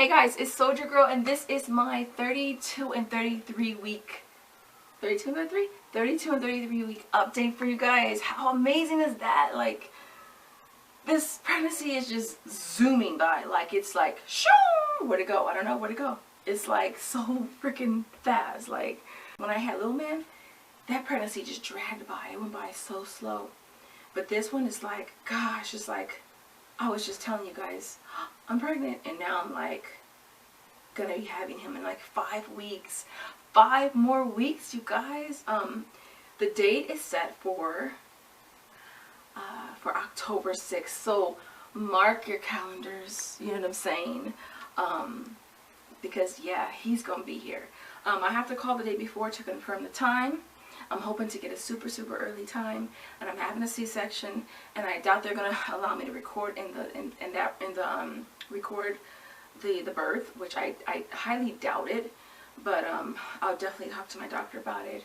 Hey guys, it's Soldier Girl, and this is my 32 and 33 week 32 and 33? 32 and 33 week update for you guys. How amazing is that? Like, this pregnancy is just zooming by. Like, it's like, shoo! Where'd it go? I don't know where'd it go. It's like so freaking fast. Like, when I had little man, that pregnancy just dragged by. It went by so slow. But this one is like, gosh, it's like, I was just telling you guys, I'm pregnant, and now I'm like gonna be having him in like 5 weeks. 5 more weeks, you guys. The date is set for October 6th, so mark your calendars, you know what I'm saying, because yeah, he's gonna be here. I have to call the day before to confirm the time. I'm hoping to get a super early time, and I'm having a C-section, and I doubt they're gonna allow me to record record the birth, which I highly doubt it, but I'll definitely talk to my doctor about it.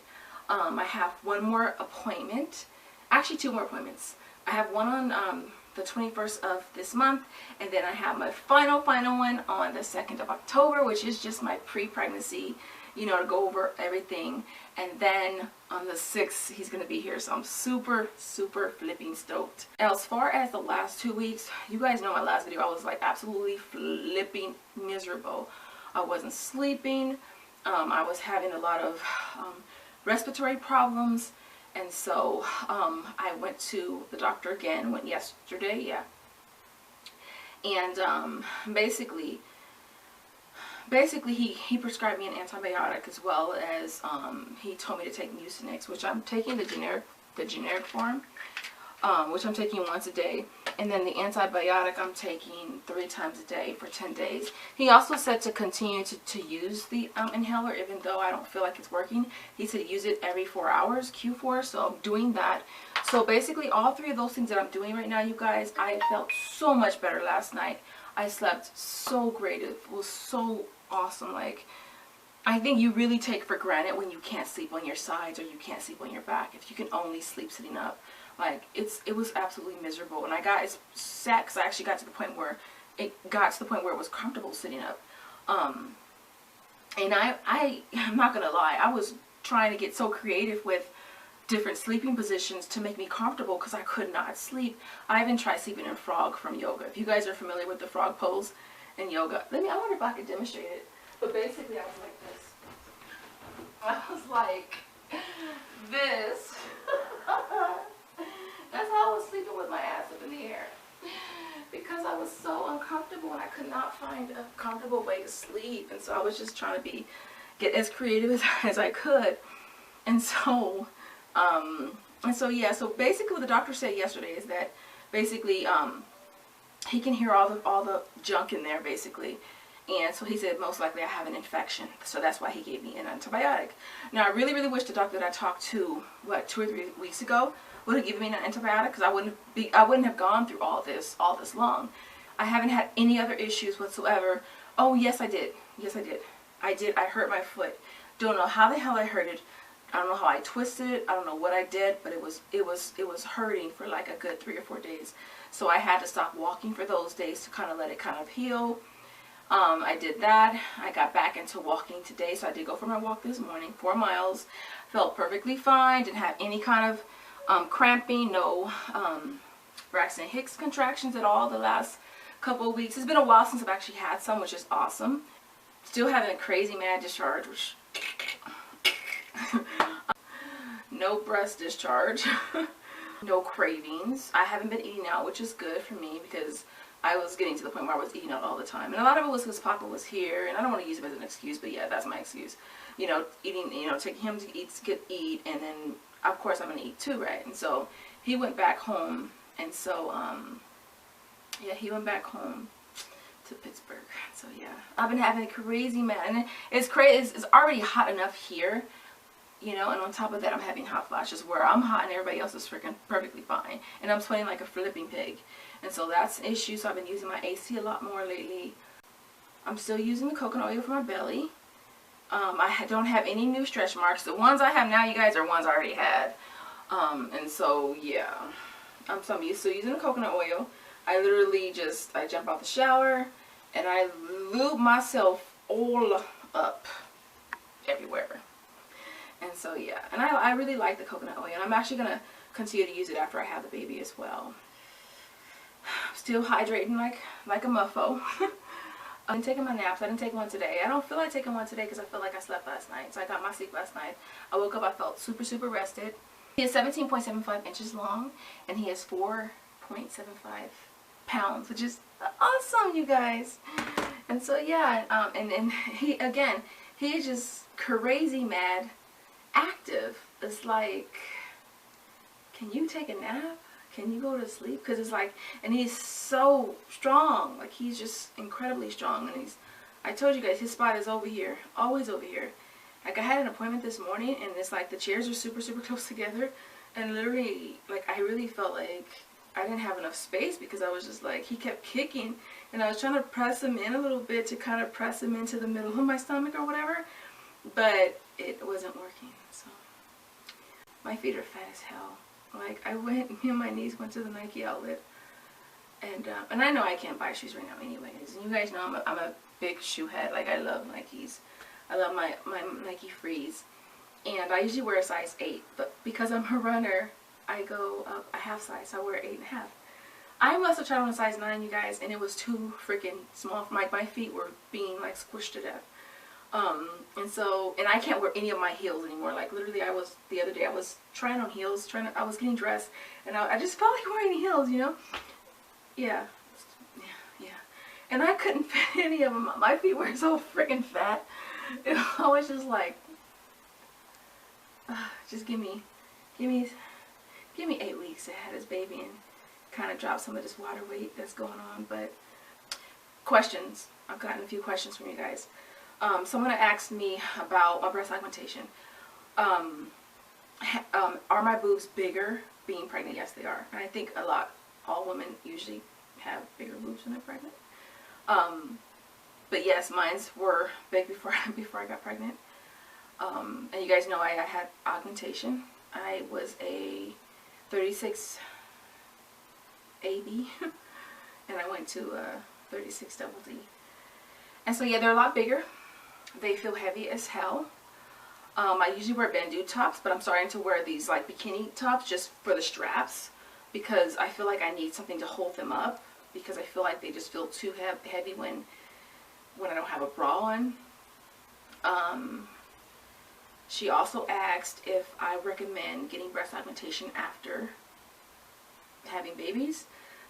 I have one more appointment, actually 2 more appointments. I have one on the 21st of this month, and then I have my final one on the 2nd of October, which is just my pre-pregnancy, you know, to go over everything. And then on the 6th, he's going to be here, so I'm super flipping stoked. Now, as far as the last 2 weeks, you guys know my last video, I was like absolutely flipping miserable. I wasn't sleeping. I was having a lot of respiratory problems, and so I went to the doctor again. Went yesterday, yeah. And basically he prescribed me an antibiotic, as well as he told me to take Mucinex, which I'm taking the generic form, which I'm taking once a day, and then the antibiotic I'm taking 3 times a day for 10 days. He also said to continue to use the inhaler, even though I don't feel like it's working. He said use it every 4 hours, Q4, so I'm doing that. So basically all 3 of those things that I'm doing right now, you guys, I felt so much better last night. I slept so great. It was so awesome. Like, I think you really take for granted when you can't sleep on your sides or you can't sleep on your back. If you can only sleep sitting up, like, it was absolutely miserable. And I got sad because I actually got to the point where it was comfortable sitting up. And I'm not gonna lie, I was trying to get so creative with different sleeping positions to make me comfortable because I could not sleep. I even tried sleeping in frog from yoga. If you guys are familiar with the frog pose in yoga, I wonder if I could demonstrate it. But basically I was like this. I was like this. That's how I was sleeping, with my ass up in the air, because I was so uncomfortable and I could not find a comfortable way to sleep. And so I was just trying to get as creative as I could. And so yeah, so basically what the doctor said yesterday is that basically he can hear all the junk in there, basically. And so he said most likely I have an infection, so that's why he gave me an antibiotic. Now I really wish the doctor that I talked to 2 or 3 weeks ago would have given me an antibiotic, because I wouldn't have gone through all this long. I haven't had any other issues whatsoever. Oh yes, I did. I hurt my foot. Don't know how the hell I hurt it. I don't know how I twisted it. I don't know what I did, but it was hurting for like a good 3 or 4 days. So I had to stop walking for those days to kind of let it kind of heal. I did that. I got back into walking today, so I did go for my walk this morning, 4 miles. Felt perfectly fine. Didn't have any kind of cramping, no Braxton Hicks contractions at all the last couple of weeks. It's been a while since I've actually had some, which is awesome. Still having a crazy mad discharge, which no breast discharge. No cravings. I haven't been eating out, which is good for me, because I was getting to the point where I was eating out all the time. And a lot of it was because Papa was here, and I don't want to use him as an excuse, but yeah, that's my excuse. You know, eating, you know, taking him to eat, and then of course I'm going to eat too, right? And so he went back home, and so yeah, he went back home to Pittsburgh. So yeah, I've been having a crazy and it's crazy. It's already hot enough here, you know, and on top of that I'm having hot flashes where I'm hot and everybody else is freaking perfectly fine, and I'm sweating like a flipping pig. And so that's an issue. So I've been using my AC a lot more lately. I'm still using the coconut oil for my belly. I don't have any new stretch marks. The ones I have now, you guys, are ones I already had. And so yeah, so I'm still using the coconut oil. I literally I jump out the shower, and I lube myself all up everywhere. And so yeah, and I really like the coconut oil, and I'm actually gonna continue to use it after I have the baby as well. Still hydrating like a muffo. I've been taking my naps. I didn't take one today. I don't feel like taking one today because I feel like I slept last night. So I got my sleep last night. I woke up, I felt super, super rested. He is 17.75 inches long, and he is 4.75 pounds, which is awesome, you guys. And so yeah, and he, again, he is just crazy mad active. It's like, can you take a nap? Can you go to sleep? Because it's like, and he's so strong. Like, he's just incredibly strong. And he's, I told you guys, his spot is over here. Always over here. Like, I had an appointment this morning, and it's like the chairs are super, super close together. And literally, like, I really felt like I didn't have enough space because I was just like, he kept kicking. And I was trying to press him in a little bit to kind of press him into the middle of my stomach or whatever. But it wasn't working. So, my feet are fat as hell. Like, me and my niece went to the Nike outlet, and I know I can't buy shoes right now anyways, and you guys know I'm a big shoe head. Like, I love Nikes. I love my Nike Frees, and I usually wear a size 8, but because I'm a runner, I go up a half size, so I wear 8.5. I must have tried on a size 9, you guys, and it was too freaking small. My feet were being, like, squished to death. And I can't wear any of my heels anymore. Like, literally, the other day, I was trying on heels, I was getting dressed, and I just felt like wearing heels, you know? Yeah. And I couldn't fit any of them. My feet were so freaking fat. And I was just like, just give me 8 weeks to have this baby and kind of drop some of this water weight that's going on. But questions. I've gotten a few questions from you guys. Someone asked me about my breast augmentation. Are my boobs bigger being pregnant? Yes, they are. And I think all women usually have bigger boobs when they're pregnant. But yes, mine's were big before I got pregnant. And you guys know I had augmentation. I was a 36 AB, and I went to 36 double D. And so yeah, they're a lot bigger. They feel heavy as hell. I usually wear bandeau tops, but I'm starting to wear these like bikini tops just for the straps, because I feel like I need something to hold them up, because I feel like they just feel too heavy when I don't have a bra on. She also asked if I recommend getting breast augmentation after having babies.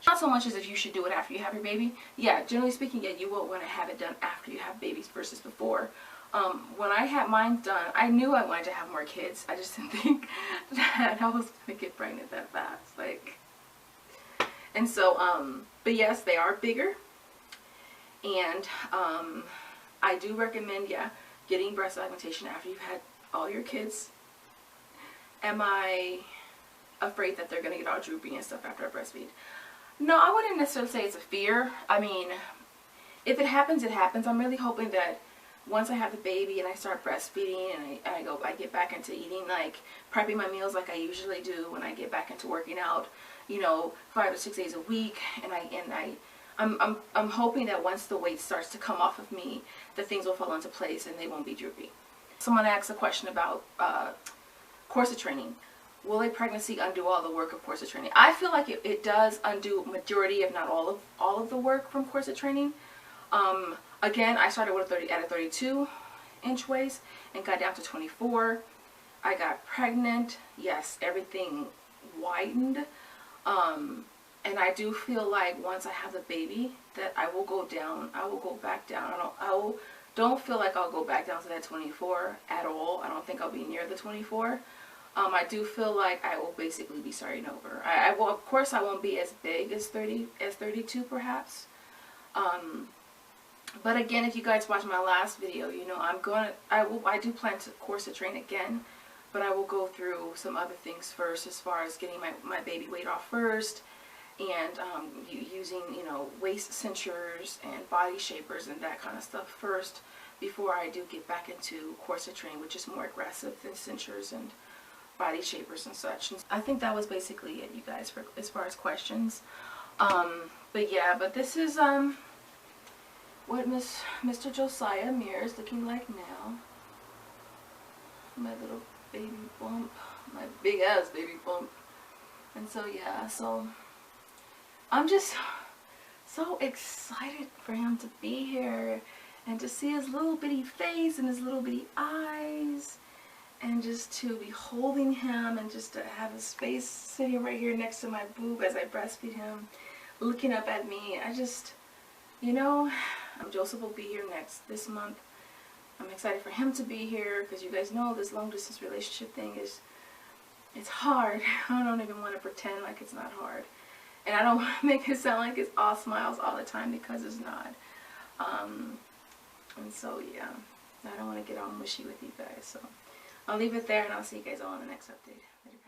Not so much as if you should do it after you have your baby. Yeah, generally speaking, yeah, you will want to have it done after you have babies versus before. When I had mine done, I knew I wanted to have more kids. I just didn't think that I was going to get pregnant that fast. Like, and so, but yes, they are bigger. And I do recommend, yeah, getting breast augmentation after you've had all your kids. Am I afraid that they're going to get all droopy and stuff after I breastfeed? No, I wouldn't necessarily say it's a fear. I mean, if it happens, it happens. I'm really hoping that once I have the baby and I start breastfeeding and I get back into eating, like prepping my meals like I usually do when I get back into working out, you know, 5 to 6 days a week, I'm hoping that once the weight starts to come off of me, that things will fall into place and they won't be droopy. Someone asked a question about corset training. Will a pregnancy undo all the work of corset training? I feel like it does undo majority, if not all of the work from corset training. Again, I started with at a 32-inch waist and got down to 24. I got pregnant. Yes, everything widened. And I do feel like once I have the baby that I will go down. I will go back down. Don't feel like I'll go back down to that 24 at all. I don't think I'll be near the 24. I do feel like I will basically be starting over. I will, of course, I won't be as big as 32 perhaps. But again, if you guys watched my last video, you know I do plan to corset train again, but I will go through some other things first, as far as getting my baby weight off first, and using, you know, waist cinchers and body shapers and that kind of stuff first, before I do get back into corset training, which is more aggressive than cinchers and body shapers and such. And I think that was basically it, you guys, for as far as questions. But yeah, but this is what Mr. Josiah Mir is looking like now. My little baby bump. My big ass baby bump. And so yeah, so I'm just so excited for him to be here and to see his little bitty face and his little bitty eyes, and just to be holding him and just to have his face sitting right here next to my boob as I breastfeed him, looking up at me. I just, you know, Joseph will be here this month. I'm excited for him to be here because you guys know this long distance relationship thing it's hard. I don't even want to pretend like it's not hard. And I don't make it sound like it's all smiles all the time, because it's not. And so yeah, I don't want to get all mushy with you guys. So I'll leave it there, and I'll see you guys all in the next update. Later.